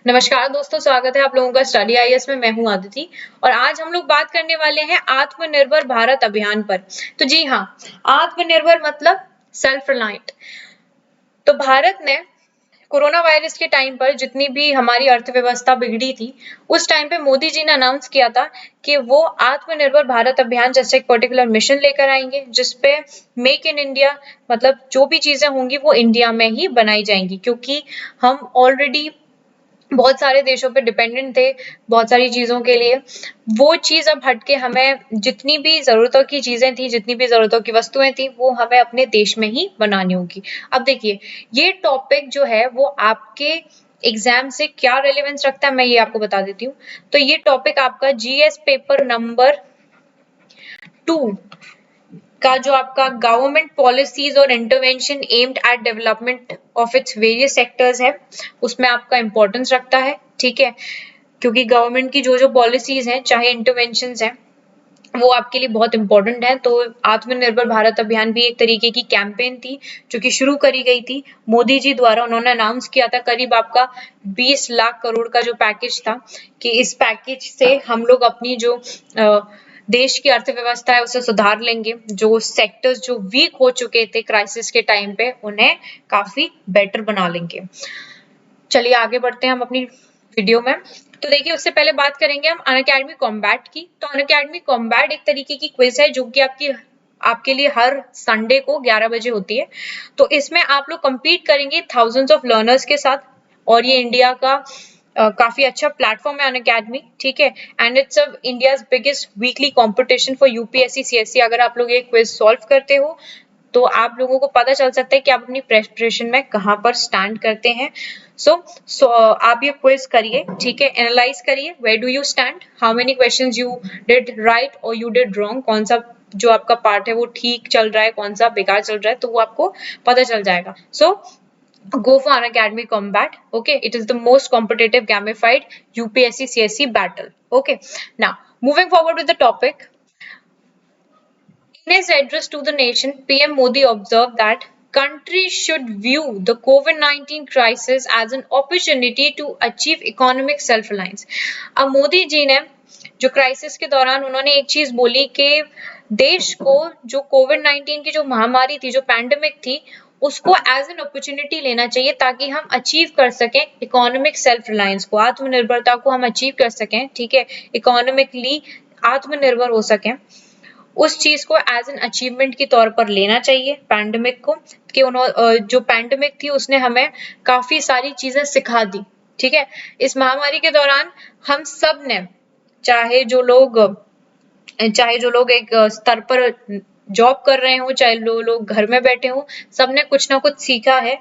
नमस्कार दोस्तों, स्वागत है आप लोगों का स्टडी आईएएस में। मैं हूं आदिति और आज हम लोग बात करने वाले हैं आत्मनिर्भर भारत अभियान पर। तो जी हाँ, आत्मनिर्भर मतलब सेल्फ रिलायंट। तो भारत ने कोरोना वायरस के टाइम पर जितनी भी हमारी अर्थव्यवस्था बिगड़ी थी, उस टाइम पे मोदी जी ने अनाउंस किया था कि वो आत्मनिर्भर भारत अभियान जैसे एक पर्टिकुलर मिशन लेकर आएंगे, जिसपे मेक इन इंडिया मतलब जो भी चीजें होंगी वो इंडिया में ही बनाई जाएंगी, क्योंकि हम ऑलरेडी बहुत सारे देशों पे डिपेंडेंट थे बहुत सारी चीजों के लिए। वो चीज अब हटके हमें जितनी भी जरूरतों की चीजें थी, जितनी भी जरूरतों की वस्तुएं थी, वो हमें अपने देश में ही बनानी होगी। अब देखिए, ये टॉपिक जो है वो आपके एग्जाम से क्या रेलेवेंस रखता है, मैं ये आपको बता देती हूँ। तो ये टॉपिक आपका जीएस पेपर नंबर 2 का जो आपका गवर्नमेंट पॉलिसीज और intervention aimed at development of its various sectors है, उसमें आपका इंपॉर्टेंस रखता है। ठीक है, क्योंकि गवर्नमेंट की जो जो पॉलिसीज हैं, चाहे इंटरवेंशंस हैं, वो आपके लिए बहुत इंपॉर्टेंट है। तो आत्मनिर्भर भारत अभियान भी एक तरीके की कैंपेन थी जो कि शुरू करी गई थी मोदी जी द्वारा। उन्होंने अनाउंस किया था करीब आपका 20 लाख करोड़ का जो पैकेज था, कि इस पैकेज से हम लोग अपनी जो देश की अर्थव्यवस्था है उसे सुधार लेंगे। जो सेक्टर्स जो वीक हो चुके थे क्राइसिस के टाइम पे, उन्हें काफी बेटर बना लेंगे। चलिए आगे बढ़ते हैं हम अपनी वीडियो में। तो देखिए, उससे पहले बात करेंगे हम अनअकैडमी कॉम्बैट की। तो अनअकैडमी कॉम्बैट एक तरीके की क्विज है जो कि आपके लिए हर संडे को 11 बजे होती है। तो इसमें आप लोग compete करेंगे थाउजेंड्स ऑफ लर्नर्स के साथ, और ये इंडिया का काफी अच्छा प्लेटफॉर्म है अनअकैडमी। ठीक है, and it's India's biggest weekly competition for UPSC CSC. अगर आप लोग ये क्विज सॉल्व करते हो तो आप लोगों को पता चल सकता है कि आप अपनी प्रिपरेशन में कहाँ पर स्टैंड करते हैं। सो आप ये क्विज करिए, ठीक है, एनालाइज करिए, where do you stand, how many questions you did right और यू डिड रॉन्ग, कौन सा जो आपका पार्ट है वो ठीक चल रहा है, कौन सा बेकार चल रहा है, तो वो आपको पता चल जाएगा। सो go for Unacademy Combat. Okay, it is the most competitive gamified UPSC CSC battle. Okay, now moving forward with the topic. In his address to the nation, PM Modi observed that countries should view the COVID-19 crisis as an opportunity to achieve economic self-reliance. अब मोदी जी ने जो crisis के दौरान उन्होंने एक चीज बोली कि देश को जो कोविड-19 की जो महामारी थी, जो पैंडेमिक थी, उसको एज एन अपॉर्चुनिटी लेना चाहिए ताकि हम अचीव कर सकें इकोनॉमिक सेल्फ रिलायंस को, आत्मनिर्भरता को हम अचीव कर सकें। ठीक है, इकोनॉमिकली आत्मनिर्भर हो सकें। उस चीज को एज एन अचीवमेंट के तौर पर लेना चाहिए पैंडेमिक को, कि जो पैंडेमिक थी उसने हमें काफी सारी चीजें सिखा दी। ठीक है, इस महामारी के दौरान हम सब ने, चाहे जो लोग एक स्तर पर जॉब कर रहे हो, चाहे लोग घर में बैठे हो, सबने कुछ ना कुछ सीखा है।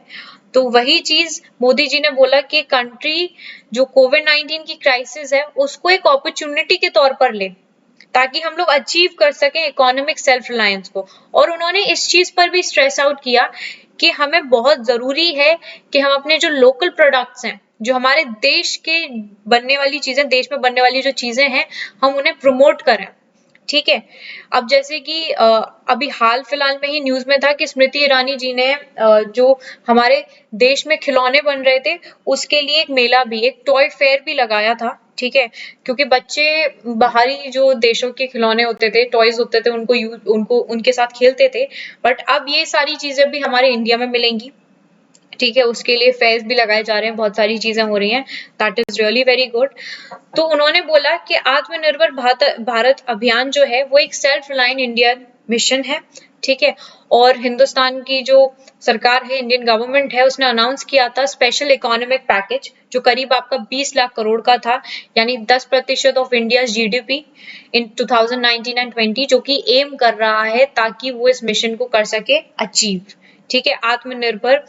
तो वही चीज मोदी जी ने बोला कि कंट्री जो कोविड-19 की क्राइसिस है उसको एक अपॉर्चुनिटी के तौर पर ले, ताकि हम लोग अचीव कर सकें इकोनॉमिक सेल्फ रिलायंस को। और उन्होंने इस चीज पर भी स्ट्रेस आउट किया कि हमें बहुत जरूरी है कि हम अपने जो लोकल प्रोडक्ट्स हैं, जो हमारे देश के बनने वाली चीजें, देश में बनने वाली जो चीजें हैं, हम उन्हें प्रमोट करें। ठीक है, अब जैसे कि अभी हाल फिलहाल में ही न्यूज में था कि स्मृति ईरानी जी ने जो हमारे देश में खिलौने बन रहे थे उसके लिए एक मेला भी, एक टॉय फेयर भी लगाया था। ठीक है, क्योंकि बच्चे बाहरी जो देशों के खिलौने होते थे, टॉयज होते थे, उनको उनके साथ खेलते थे, बट अब ये सारी चीजें भी हमारे इंडिया में मिलेंगी। ठीक है, उसके लिए फेयर्स भी लगाए जा रहे हैं, बहुत सारी चीजें हो रही हैं, that is really very good. तो उन्होंने बोला कि आत्मनिर्भर भारत अभियान जो है वो एक सेल्फ रिलायंट इंडियन मिशन है। ठीक है, और हिंदुस्तान की जो सरकार है, इंडियन गवर्नमेंट है, उसने अनाउंस किया था स्पेशल इकोनॉमिक पैकेज जो करीब आपका 20 लाख करोड़ का था, यानी 10% of India GDP in 2019 and 20, जो कि एम कर रहा है ताकि वो इस मिशन को कर सके अचीव। ठीक है, आत्मनिर्भर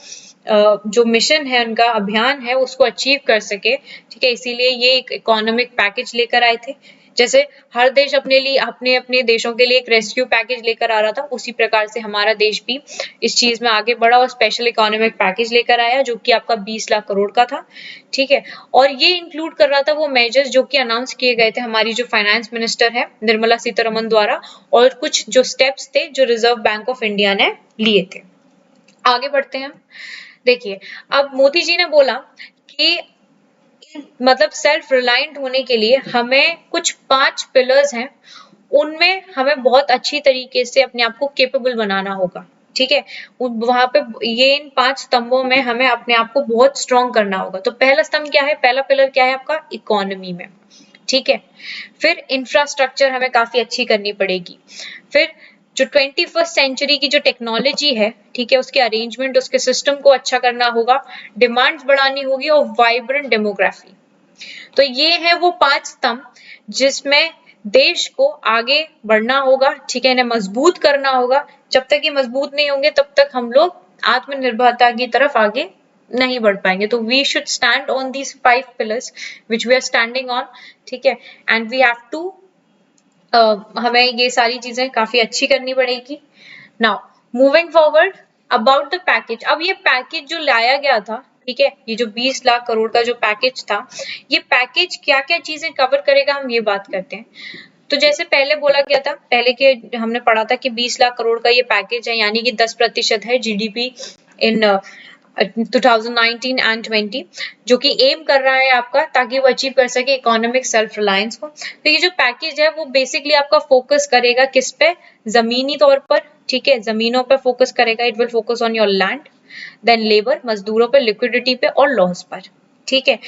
जो मिशन है, उनका अभियान है, उसको अचीव कर सके। ठीक है, इसीलिए ये एक इकोनॉमिक पैकेज लेकर आए थे। जैसे हर देश अपने लिए, अपने अपने देशों के लिए एक रेस्क्यू पैकेज लेकर आ रहा था, उसी प्रकार से हमारा देश भी इस चीज में आगे बढ़ा और स्पेशल इकोनॉमिक पैकेज लेकर आया जो कि आपका 20 लाख करोड़ का था। ठीक है, और ये इंक्लूड कर रहा था वो मेजर्स जो कि अनाउंस किए गए थे हमारी जो फाइनेंस मिनिस्टर है निर्मला सीतारमन द्वारा, और कुछ जो स्टेप्स थे जो रिजर्व बैंक ऑफ इंडिया ने लिए थे। आगे बढ़ते हैं। देखिए, अब मोदी जी ने बोला कि मतलब सेल्फ रिलायंट होने के लिए हमें कुछ 5 पिलर्स हैं, उनमें हमें बहुत अच्छी तरीके से अपने आप को कैपेबल बनाना होगा। ठीक है, वहां पे ये इन 5 स्तंभों में हमें अपने आप को बहुत स्ट्रॉन्ग करना होगा। तो पहला स्तंभ क्या है, पहला पिलर क्या है आपका, इकोनॉमी में। ठीक है, फिर इंफ्रास्ट्रक्चर हमें काफी अच्छी करनी पड़ेगी। फिर जो 21st सेंचुरी की जो टेक्नोलॉजी है, ठीक है, उसके अरेंजमेंट, उसके सिस्टम को अच्छा करना होगा, डिमांड्स बढ़ानी होगी और वाइब्रेंट डेमोग्राफी। तो ये है वो 5 स्तंभ जिसमें देश को आगे बढ़ना होगा। ठीक है, इन्हें मजबूत करना होगा। जब तक ये मजबूत नहीं होंगे तब तक हम लोग आत्मनिर्भरता की तरफ आगे नहीं बढ़ पाएंगे। तो we should stand on these 5 pillars which we are standing on. ठीक है, एंड वी हैव टू हमें ये सारी चीजें काफी अच्छी करनी पड़ेगी। Now moving forward about the package. अब ये पैकेज जो लाया गया था, ठीक है, ये जो 20 लाख करोड़ का जो पैकेज था, ये पैकेज क्या क्या चीजें कवर करेगा, हम ये बात करते हैं। तो जैसे पहले बोला गया था, पहले के हमने पढ़ा था कि 20 लाख करोड़ का ये पैकेज है, यानी कि 10% है जीडीपी इन 2019 एंड 20, जो कि एम कर रहा है आपका, ताकि वो अचीव कर सके इकोनॉमिक सेल्फ रिलायंस को। तो ये जो पैकेज है वो बेसिकली आपका फोकस करेगा किस पे, जमीनी तौर पर। ठीक है, जमीनों पे फोकस करेगा। It will focus on your land, then labour, मजदूरों पे, लिक्विडिटी पे और लॉस पर। ठीक है,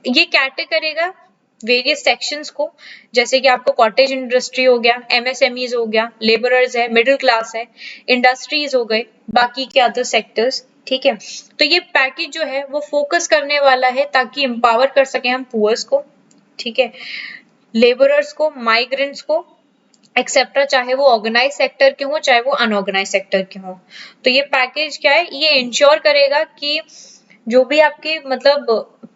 ये कैटर करेगा वेरियस सेक्शंस को, जैसे कि आपको कॉटेज इंडस्ट्री हो गया, एमएसएमईज हो गया, लेबरर्स है, मिडिल क्लास है, इंडस्ट्रीज हो गए, बाकी के अदर सेक्टर्स। ठीक है, तो ये पैकेज जो है वो फोकस करने वाला है ताकि एम्पावर कर सके हम पुअर्स को। ठीक है, लेबरर्स को, माइग्रेंट्स को, एक्सेट्रा, चाहे वो ऑर्गेनाइज सेक्टर के हो चाहे वो अनऑर्गेनाइज सेक्टर के हो। तो ये पैकेज क्या है, ये इंश्योर करेगा कि जो भी आपके मतलब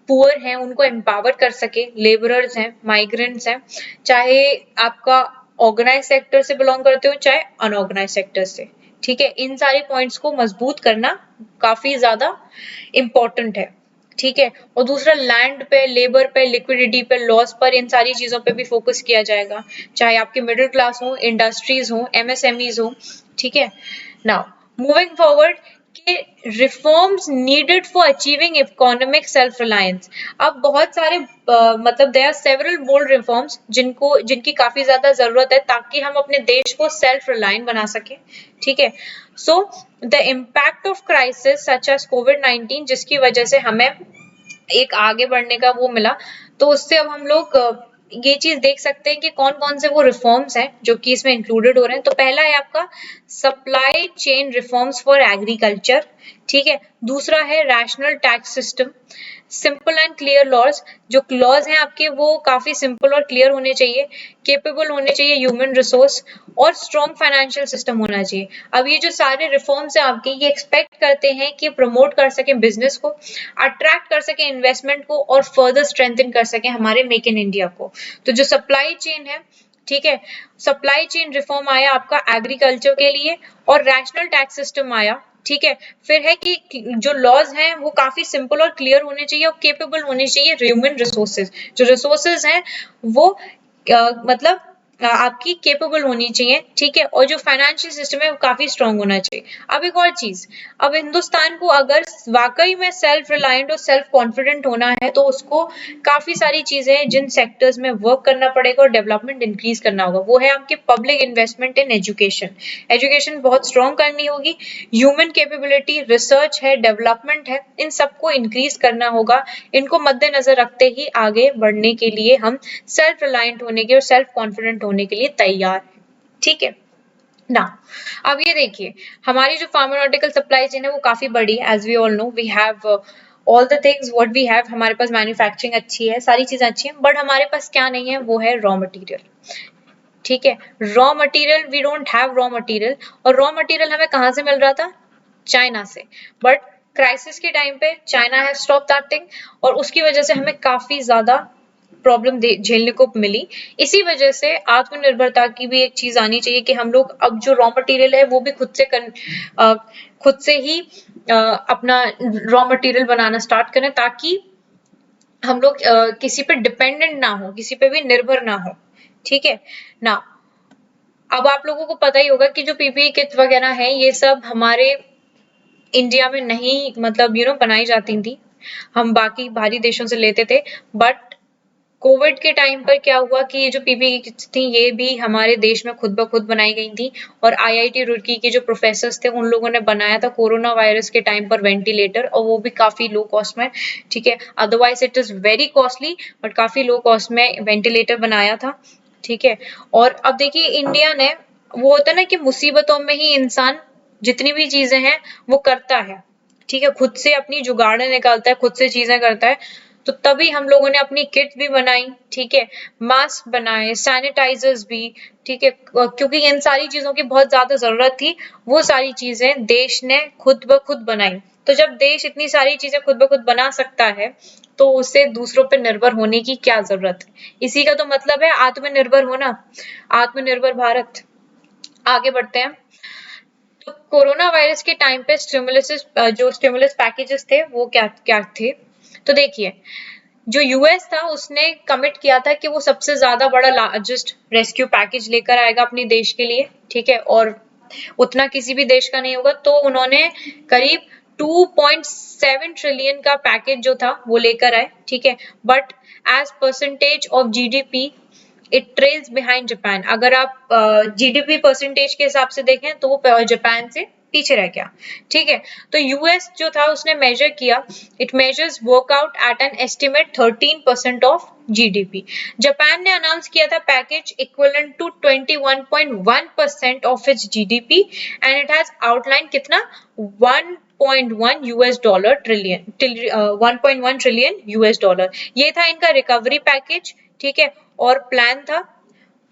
पुअर हैं उनको एम्पावर कर सके, लेबरर्स हैं, माइग्रेंट्स हैं, चाहे आपका ऑर्गेनाइज सेक्टर से बिलोंग करते हो चाहे अनऑर्गेनाइज सेक्टर से। ठीक है, इन सारे पॉइंट्स को मजबूत करना काफी ज्यादा इम्पोर्टेंट है। ठीक है, और दूसरा लैंड पे, लेबर पे, लिक्विडिटी पे, लॉस पर, इन सारी चीजों पे भी फोकस किया जाएगा, चाहे आपके मिडिल क्लास हो, इंडस्ट्रीज हो, एमएसएमईज हो। ठीक है, now moving forward key reforms needed for achieving economic self reliance. अब बहुत सारे मतलब there are several bold reforms जिनकी काफी ज्यादा जरूरत है ताकि हम अपने देश को सेल्फ रिलायंट बना सके। ठीक है, so the impact of crisis such as कोविड-19, जिसकी वजह से हमें एक आगे बढ़ने का वो मिला, तो उससे अब हम लोग ये चीज देख सकते हैं कि कौन कौन से वो रिफॉर्म्स हैं जो कि इसमें इंक्लूडेड हो रहे हैं। तो पहला है आपका supply chain reforms for agriculture. ठीक है, दूसरा है rational tax system, simple and clear laws. जो लॉज हैं आपके वो काफी सिंपल और क्लियर होने चाहिए, केपेबल होने चाहिए ह्यूमन रिसोर्स, और स्ट्रॉन्ग फाइनेंशियल सिस्टम होना चाहिए। अब ये जो सारे रिफॉर्म्स हैं आपके, ये एक्सपेक्ट करते हैं कि प्रमोट कर सके बिजनेस को, अट्रैक्ट कर सके इन्वेस्टमेंट को और फर्दर स्ट्रेंथन कर सके हमारे मेक इन इंडिया को। तो जो सप्लाई चेन है, ठीक है, सप्लाई चेन रिफॉर्म आया आपका एग्रीकल्चर के लिए, और रैशनल टैक्स सिस्टम आया। ठीक है, फिर है कि जो लॉज हैं वो काफी सिंपल और क्लियर होने चाहिए और केपेबल होने चाहिए ह्यूमन रिसोर्सेज। जो रिसोर्सेज हैं वो मतलब आपकी केपेबल होनी चाहिए। ठीक है, और जो फाइनेंशियल सिस्टम है वो काफी स्ट्रांग होना चाहिए। अब एक और चीज, अब हिंदुस्तान को अगर वाकई में सेल्फ रिलायंट और सेल्फ कॉन्फिडेंट होना है तो उसको काफी सारी चीजें जिन सेक्टर्स में वर्क करना पड़ेगा और डेवलपमेंट इंक्रीज करना होगा, वो है आपके public investment in education. Education बहुत स्ट्रांग करनी होगी, ह्यूमन कैपेबिलिटी, रिसर्च है, डेवलपमेंट है, इन सबको इंक्रीज करना होगा। इनको मद्देनजर रखते ही आगे बढ़ने के लिए हम सेल्फ रिलायंट होने के और सेल्फ कॉन्फिडेंट होने के लिए तैयार हैं। ठीक है ना, अब ये देखिए हमारी जो फार्मास्यूटिकल सप्लाई चेन है वो काफी बड़ी है। As we all know we have all the things what we have, हमारे पास मैन्युफैक्चरिंग अच्छी है, सारी चीजें अच्छी हैं, बट हमारे पास क्या नहीं है, वो है रॉ मटेरियल। ठीक है, raw material, we don't have raw material. और रॉ मटेरियल हमें कहाँ से मिल रहा था, चाइना से, बट क्राइसिस के टाइम पे China has stop that thing, और उसकी वजह से हमें काफी ज्यादा प्रॉब्लम झेलने को मिली। इसी वजह से आत्मनिर्भरता की भी एक चीज आनी चाहिए कि हम लोग अब जो रॉ मटेरियल है वो भी खुद से ही अपना रॉ मटेरियल बनाना स्टार्ट करें, ताकि हम लोग किसी पे डिपेंडेंट ना हो, किसी पे भी निर्भर ना हो। ठीक है ना, अब आप लोगों को पता ही होगा कि जो पीपीई किट वगैरह है ये सब हमारे इंडिया में नहीं मतलब बनाई जाती थी। हम बाकी बाहरी देशों से लेते थे, बट कोविड के टाइम पर क्या हुआ कि ये जो पीपीई किट्स थी ये भी हमारे देश में खुद ब खुद बनाई गई थी और आईआईटी रुड़की के जो प्रोफेसर्स थे उन लोगों ने बनाया था कोरोना वायरस के टाइम पर वेंटिलेटर, और वो भी काफी लो कॉस्ट में, ठीक है। Otherwise it is very costly, but काफी लो कॉस्ट में वेंटिलेटर बनाया था, ठीक है। और अब देखिए इंडिया ने, वो होता है ना कि मुसीबतों में ही इंसान जितनी भी चीजें हैं वो करता है, ठीक है, खुद से अपनी जुगाड़ निकालता है, खुद से चीजें करता है। तो तभी हम लोगों ने अपनी किट भी बनाई, ठीक है, मास्क बनाए, सैनिटाइजर्स भी, ठीक है, क्योंकि इन सारी चीजों की बहुत ज्यादा जरूरत थी। वो सारी चीजें देश ने खुद ब खुद बनाई। तो जब देश इतनी सारी चीजें खुद ब खुद बना सकता है तो उसे दूसरों पर निर्भर होने की क्या जरूरत है। इसी का तो मतलब है आत्मनिर्भर होना, आत्मनिर्भर भारत। आगे बढ़ते हैं। तो कोरोना वायरस के टाइम पे जो स्टिमुलस पैकेजेस थे वो क्या क्या थे। तो देखिए, जो यूएस था उसने कमिट किया था कि वो सबसे ज्यादा बड़ा लार्जेस्ट रेस्क्यू पैकेज लेकर आएगा अपने देश के लिए, ठीक है, और उतना किसी भी देश का नहीं होगा। तो उन्होंने करीब 2.7 ट्रिलियन का पैकेज जो था वो लेकर आए, ठीक है, but as percentage of GDP it trails behind Japan. अगर आप जीडीपी परसेंटेज के हिसाब से देखें तो वो जापान से पीछे रह गया, ठीक है। तो यूएस जो था उसने मेजर किया, it measures workout at an estimate 13% of GDP. Japan ने अनाउंस किया था package equivalent to 21.1% of its GDP and it has outline कितना 1.1 US dollar trillion 1.1 trillion US dollar. ये था इनका रिकवरी पैकेज, ठीक है, और प्लान था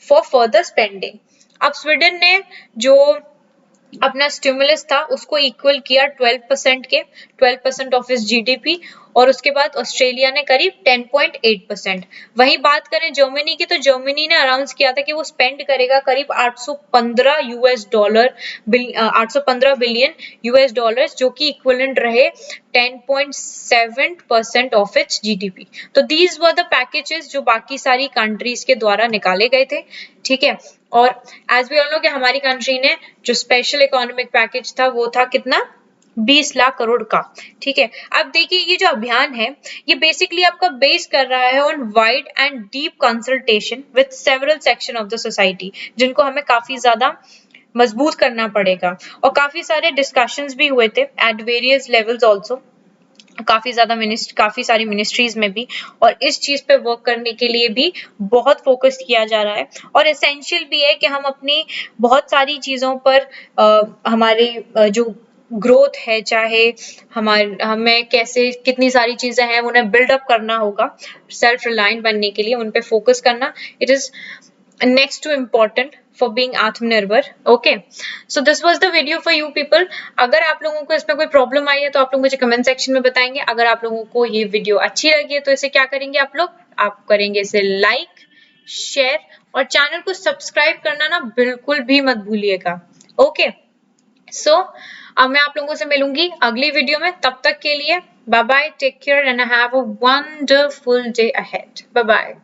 फॉर फर्दर स्पेंडिंग। अब स्वीडन ने जो अपना स्टिमुलस था उसको इक्वल किया 12% के 12% ऑफ इस जीडीपी, और उसके बाद ऑस्ट्रेलिया ने करीब 10.8%। वहीं बात करें जर्मनी की, तो जर्मनी ने अनाउंस किया था कि वो स्पेंड करेगा करीब 815 बिलियन यूएस डॉलर्स, जो कि इक्विवेलेंट रहे 10.7% ऑफ इट्स जीडीपी। तो दीज वर द पैकेजेस जो बाकी सारी कंट्रीज के द्वारा निकाले गए थे, ठीक है। और एज वी ऑल नो कि हमारी कंट्री ने जो स्पेशल इकोनॉमिक पैकेज था वो था कितना 20 लाख करोड़ का, ठीक है। अब देखिए ये जो अभियान है ये बेसिकली आपका बेस कर रहा है on wide and deep consultation with several section of the society, जिनको हमें काफी ज्यादा मजबूत करना पड़ेगा। और काफी सारे डिस्कशंस भी हुए थे एट वेरियस लेवल्स आल्सो, काफी सारी मिनिस्ट्रीज में भी, और इस चीज पे वर्क करने के लिए भी बहुत फोकस किया जा रहा है। और एसेंशियल भी है कि हम अपनी बहुत सारी चीजों पर हमारे जो ग्रोथ है, चाहे हमें कैसे कितनी सारी चीजें हैं उन्हें बिल्डअप करना होगा सेल्फ रिलायंट बनने के लिए, उन पे फोकस करना it is next to important for being आत्मनिर्भर। Okay, so this was the video for you people. अगर आप लोगों को इसमें कोई प्रॉब्लम आई है तो आप लोग मुझे कमेंट सेक्शन में बताएंगे। अगर आप लोगों को ये वीडियो अच्छी लगी है तो इसे क्या करेंगे आप करेंगे इसे लाइक, शेयर और चैनल को सब्सक्राइब करना ना बिल्कुल भी मत भूलिएगा। ओके, सो अब मैं आप लोगों से मिलूंगी अगली वीडियो में, तब तक के लिए bye bye, take care and have a wonderful day ahead. Bye bye.